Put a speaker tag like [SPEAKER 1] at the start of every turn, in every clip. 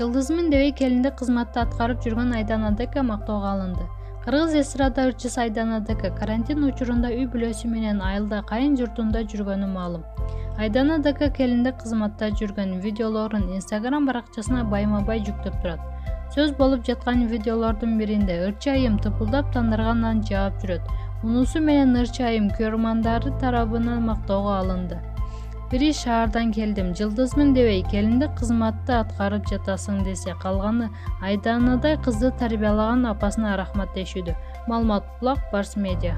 [SPEAKER 1] Жылдызмын дебей келиндик кызматты аткарып жүргөн Айдана Дека мактоого алынды. Кыргыз эстрада ырчысы Айдана Дека карантин учурунда үй бүлөсү менен айылда кайын журтунда жүргөнү маалым. Айдана Дека келиндик кызматта жүргөн видеолорун Instagram баракчасына байма-бай жүктөп турат. Сөз болуп жаткан видеолордун биринде ырчы айым тыпылдап тандыргандан жаап жүрөт. Унусу менен ырчы айым көрөрмандары тарабынан мактоого алынды. Бири шаардан келдим, жылдызмын дебей келиндик кызматты аткарып жатасың десе, калганы Айданадай кызды тарбиялаган апасына рахмат дешүүдө. Маалымат Булак Барс Медиа.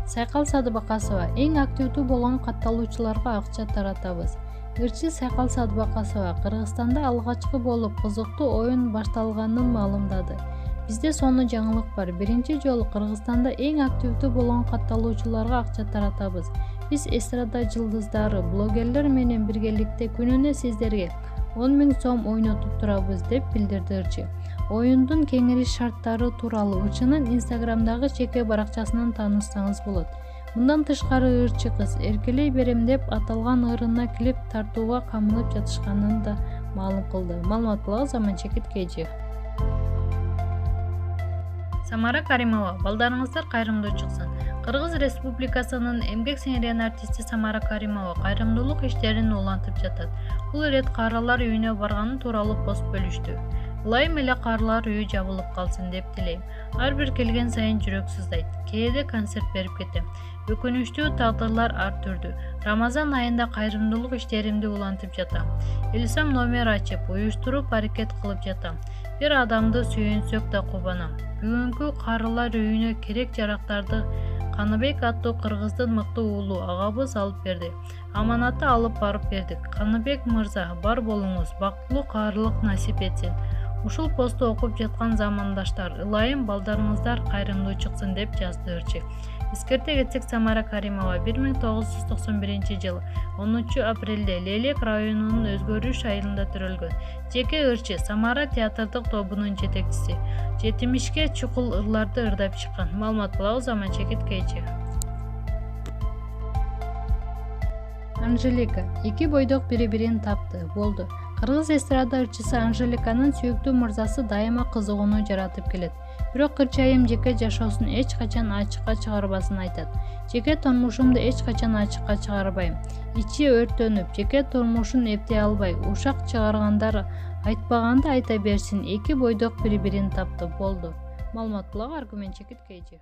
[SPEAKER 1] Сайкал Садыбакасова: эң активдүү болгон катталуучуларга акча таратабыз. Ырчы Сайкал Садыбакасова Кыргызстанда алгачкы болуп кызыктуу оюн башталганын маалымдады. Бизде сонун жаңылык бар. Биринчи жолу Кыргызстанда эң активдүү болгон катталуучуларга акча таратабыз. Биз эстрада жылдыздары, блогерлер менен биргеликте күнүнө сиздерге 10 000 сом ойнотуп турабыз, деп билдирди ырчы. Оюндун кеңири шарттары тууралуу ырчынын Instagramдагы жеке баракчасынан тааныссаңыз болот. Мындан тышкары ырчы кыз эркелей берем деп аталган ырына клип тартууга камынып жатышканын да маалым кылды. Маалымат Булак Заман Чекит KG. Самара Каримова: балдарыңыздар кайрымдуу чыксын. Кыргыз Республикасынын эмгек сиңирген артисти Самара Каримова кайрымдуулук иштерин улантып жатат. Бул ирет каралар үйүнө барганы тууралуу пост бөлүштү. Ылайым эле каралар үйү жабылып калсын деп тилейм. Ар бир келген сайын жүрөк сыздайт. Кээде концерт берип кетем. Өкүнүчтүү тагдырлар ар түрдүү. Рамазан айында кайрымдуулук иштеримди улантып жатам. Элсем номер ачып, уюштуруп аракет кылып жатам. Бир адамды сүйөнсөк да кубанам. Бүгүнкү карылар үйүнө керек жарактарды Каныбек аттуу кыргыздын мыкты уулу агабыз алып берди. Аманатты алып барып бердик. Каныбек мырза, бар болуңуз, бактылуу каарылык насип этсин. Ушул посту окуп жаткан замандаштар, ылайым балдарыңыздар кайрымдуу чыксын деп жазды ырчы. Эскерте кетсек, Самара Каримова 1991 10 апрелде Лелек районунун Өзгөрүш айылында төрөлгөн. Жеке ырчы Самара театрдык тобунун жетекчиси. Жетимишке чукул ырларды ырдап чыккан. Маалымат Булак Заман Чекит KG. Анжелика: эки бойдок бири-бирин тапты, болду. Кыргыз эстрада ырчысы Анжеликанын сүйүктүү мырзасы дайыма кызыгууну жаратып келет. Бирок ырчы айым жеке жашоосун эч качан ачыкка чыгарбасын айтат. Жеке турмушумду эч качан ачыкка чыгарбайм. Ичи өртөнүп, жеке турмушун эптей албай, ушак чыгаргандар айтпаганды айта берсин. Эки бойдок бири-бирин тапты, болду. Маалымат Булак Аргумент Чекит KG.